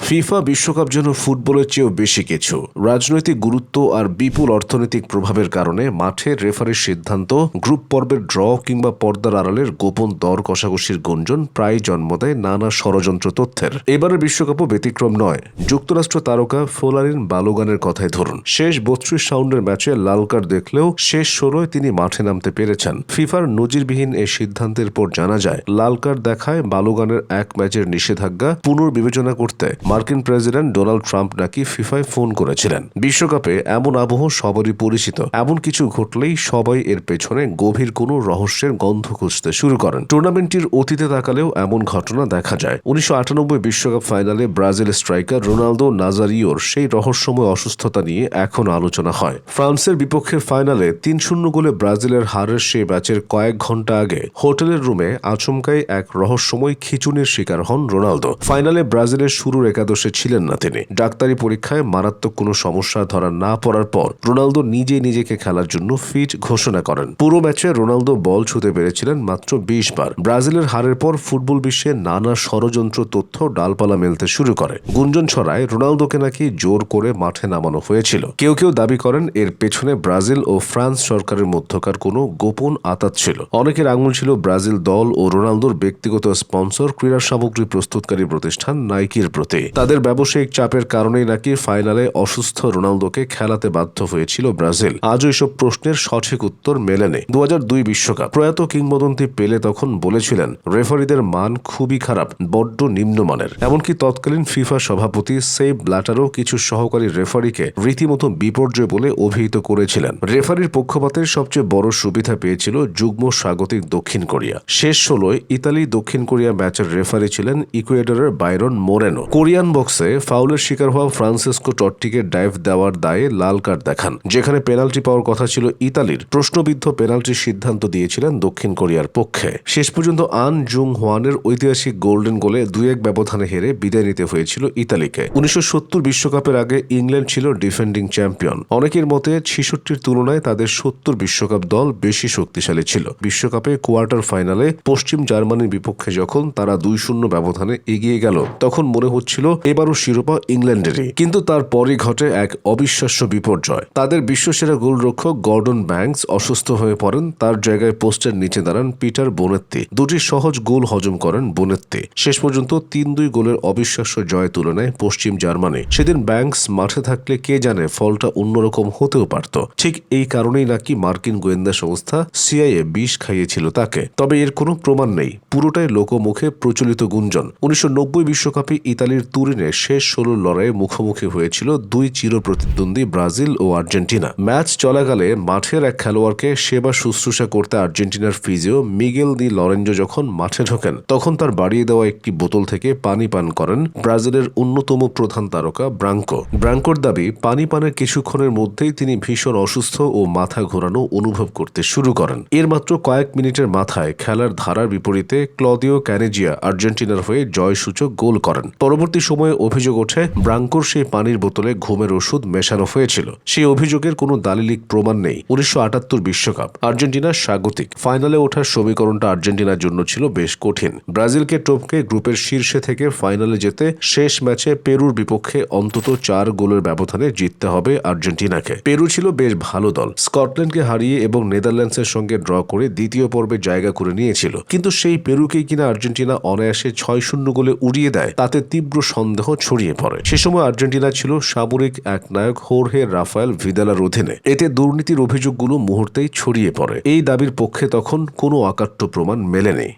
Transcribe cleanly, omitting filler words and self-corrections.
FIFA বিশ্বকাপ যেন ফুটবলের চেয়েও বেশি কিছু। রাজনৈতিক গুরুত্ব আর বিপুল অর্থনৈতিক প্রভাবের কারণে মাঠের রেফারির সিদ্ধান্ত, গ্রুপ পর্বের ড্র কিংবা পর্দার আড়ালের গোপন দর কষাকষির গুঞ্জন প্রায় জন্ম দেয় নানা ষড়যন্ত্র তথ্যের। এবারের বিশ্বকাপও ব্যতিক্রম নয়। যুক্তরাষ্ট্র তারকা ফোলারিন বালোগানের কথাই ধরুন, শেষ 32 রাউন্ডের ম্যাচে লাল কার্ড দেখলেও শেষ 16-য় তিনি মাঠে নামতে পেরেছেন। ফিফার নজিরবিহীন এই সিদ্ধান্তের পর জানা যায়, লাল কার্ড দেখায় বালোগানের এক ম্যাচের নিষেধাজ্ঞা পুনর্বিবেচনা করতে মার্কিন প্রেসিডেন্ট ডোনাল্ড ট্রাম্প নাকি ফিফায় ফোন করেছিলেন। বিশ্বকাপে এমন আবহ সবারই পরিচিত। এমন কিছু ঘটলেই সবাই এর পেছনে গভীর কোনো রহস্যের গন্ধ খুঁজতে শুরু করেন। টুর্নামেন্টটির অতীতে তাকালেও এমন ঘটনা দেখা যায়। 1998 বিশ্বকাপ ফাইনালে ব্রাজিল স্ট্রাইকার রোনালদো নাজারিওর সেই রহস্যময় অসুস্থতা নিয়ে এখন আলোচনা হয়। ফ্রান্সের বিপক্ষে ফাইনালে 3-0 গোলে ব্রাজিলের হারের সেই ম্যাচের কয়েক ঘন্টা আগে হোটেলের রুমে আচমকাই এক রহস্যময় খিঁচুনির শিকার হন রোনালদো। ফাইনালে ব্রাজিলের শুরুর একাদশে ছিলেন না তিনি। ডাক্তারি পরীক্ষায় মারাত্মক কোনো সমস্যা ধরা না পড়ার পর রোনালদো নিজেকে খেলার জন্য ফিট ঘোষণা করেন। পুরো ম্যাচে রোনালদো বল ছুঁতে পেরেছিলেন মাত্র 20 বার। ব্রাজিলের হারের পর ফুটবল বিশ্বে নানা ষড়যন্ত্র তথ্য ডালপালা মেলতে শুরু করে। গুঞ্জন ছড়ায় রোনালদোকে নাকি জোর করে মাঠে নামানো হয়েছিল। কেউ দাবি করেন এর পেছনে ব্রাজিল ও ফ্রান্স সরকারের মধ্যকার কোনো গোপন আঁতাত ছিল। অনেকের আঙুল ছিল ব্রাজিল দল ও রোনালদোর ব্যক্তিগত স্পন্সর ক্রীড়া সামগ্রী প্রস্তুতকারী প্রতিষ্ঠান নাইকির প্রতি। তাদের ব্যবসায়িক চাপের কারণেই নাকি ফাইনালে অসুস্থ রোনালদোকে খেলাতে বাধ্য হয়েছিল ব্রাজিল। আজও এসব প্রশ্নের সঠিক উত্তর মেলেনি। 2002 বিশ্বকাপ প্রয়াত কিংবদন্তি পেলে তখন বলেছিলেন, রেফারিদের মান খুবই খারাপ, বড্ড নিম্নমানের। এমনকি তৎকালীন ফিফা সভাপতি সেপ ব্ল্যাটারও কিছু সহকারী রেফারিকে রীতিমতো বিপর্যয় বলে অভিহিত করেছিলেন। রেফারির পক্ষপাতের সবচেয়ে বড় সুবিধা পেয়েছিল যুগ্ম স্বাগতিক দক্ষিণ কোরিয়া। শেষ 16-য় ইতালি দক্ষিণ কোরিয়া ম্যাচের রেফারি ছিলেন ইকুয়েডরের বাইরন মোরেনো। কোরিয়ান বক্সে ফাউলের শিকার হওয়া ফ্রান্সিসকো টট্টিকে ডাইভ দেওয়ার দায়ে লাল কার্ড দেখান। যেখানে পেনাল্টি পাওয়ার কথা ছিল ইতালির, প্রশ্নবিদ্ধ পেনাল্টির সিদ্ধান্ত দিয়েছিলেন দক্ষিণ কোরিয়ার পক্ষে। শেষ পর্যন্ত আন জুং হোয়ানের ঐতিহাসিক গোল্ডেন গোলে 2-1 ব্যবধানে হেরে বিদায় নিতে হয়েছিল ইতালিকে। 1970 বিশ্বকাপের আগে ইংল্যান্ড ছিল ডিফেন্ডিং চ্যাম্পিয়ন। অনেকের মতে 66-র তুলনায় তাদের 70 বিশ্বকাপ দল বেশি শক্তিশালী ছিল। বিশ্বকাপে কোয়ার্টার ফাইনালে পশ্চিম জার্মানির বিপক্ষে যখন তারা 2-0 ব্যবধানে এগিয়ে গেল, তখন মনে হচ্ছিল এবারও শিরোপা ইংল্যান্ডেরই। কিন্তু তারপরই ঘটে এক অবিশ্বাস্য বিপর্যয়। তাদের বিশ্বসেরা গোলরক্ষক গর্ডন ব্যাংকস অসুস্থ হয়ে পড়েন। তার জায়গায় পোস্টের নিচে দাঁড়ান পিটার বোনেত্তি। দুটি সহজ গোল হজম করেন বোনেত্তি। শেষ পর্যন্ত 3-2 গোলের অবিশ্বাস্য জয় তুলে নেয় পশ্চিম জার্মানি। সেদিন ব্যাংকস মাঠে থাকলে কে জানে ফলটা অন্যরকম হতেও পারত। ঠিক এই কারণেই নাকি মার্কিন গোয়েন্দা সংস্থা সিআইএ বিষ খাইয়েছিল তাকে। তবে এর কোনো প্রমাণ নেই, পুরোটাই লোকমুখে প্রচলিত গুঞ্জন। 1990 বিশ্বকাপে ইতালির তুরিনে শেষ 16 লড়াইয়ে মুখোমুখি হয়েছিল দুই চিরপ্রতিদ্বন্দ্বী ব্রাজিল ও আর্জেন্টিনা। ম্যাচ চলাকালে মাঠের এক খেলোয়াড়কে সেবা শুশ্রূষা করতে আর্জেন্টিনার ফিজিও মিগেল দি লরেঞ্জো যখন মাঠে ঢোকেন, তখন তার বাড়িয়ে দেওয়া একটি বোতল থেকে পানি পান করেন ব্রাজিলের অন্যতম প্রধান তারকা ব্রাঙ্কো। ব্রাঙ্কোর দাবি, পানি পানের কিছুক্ষণের মধ্যেই তিনি ভীষণ অসুস্থ ও মাথা ঘোরানো অনুভব করতে শুরু করেন। এর মাত্র কয়েক মিনিটের মাথায় খেলার ধারার বিপরীতে ক্লদিও ক্যানেজিয়া আর্জেন্টিনার হয়ে জয়সূচক গোল করেন। পরবর্তী সময়ে অভিযোগ ওঠে ব্রাঙ্কোর সেই পানির বোতলে ঘুমের ওষুধ মেশানো হয়েছিল। সেই অভিযোগের কোনো দালিলিক প্রমাণ নেই। 1978 বিশ্বকাপ আর্জেন্টিনা স্বাগতিক। ফাইনালে ওঠার সমীকরণটা আর্জেন্টিনার জন্য ছিল বেশ কঠিন। ব্রাজিলকে টপকে গ্রুপের শীর্ষে থেকে ফাইনালে যেতে শেষ ম্যাচে পেরুর বিপক্ষে অন্তত 4 গোলের ব্যবধানে জিততে হবে আর্জেন্টিনাকে। পেরু ছিল বেশ ভালো দল। স্কটল্যান্ডকে হারিয়ে এবং নেদারল্যান্ডসের সঙ্গে ড্র করে দ্বিতীয় পর্বে জায়গা করে নিয়েছিল। কিন্তু সেই পেরুকেই কিনা আর্জেন্টিনা অনায়াসে 6-0 গোলে উড়িয়ে দেয়, তাতে তীব্র সন্দেহ ছড়িয়ে পড়ে। সে সময় আর্জেন্টিনা ছিল সামরিক এক নায়ক হোর্হে রাফায়েল ভিদালার অধীনে। এতে দুর্নীতির অভিযোগগুলো মুহূর্তেই ছড়িয়ে পড়ে। এই দাবির পক্ষে তখন কোনো অকাট্য প্রমাণ মেলেনি।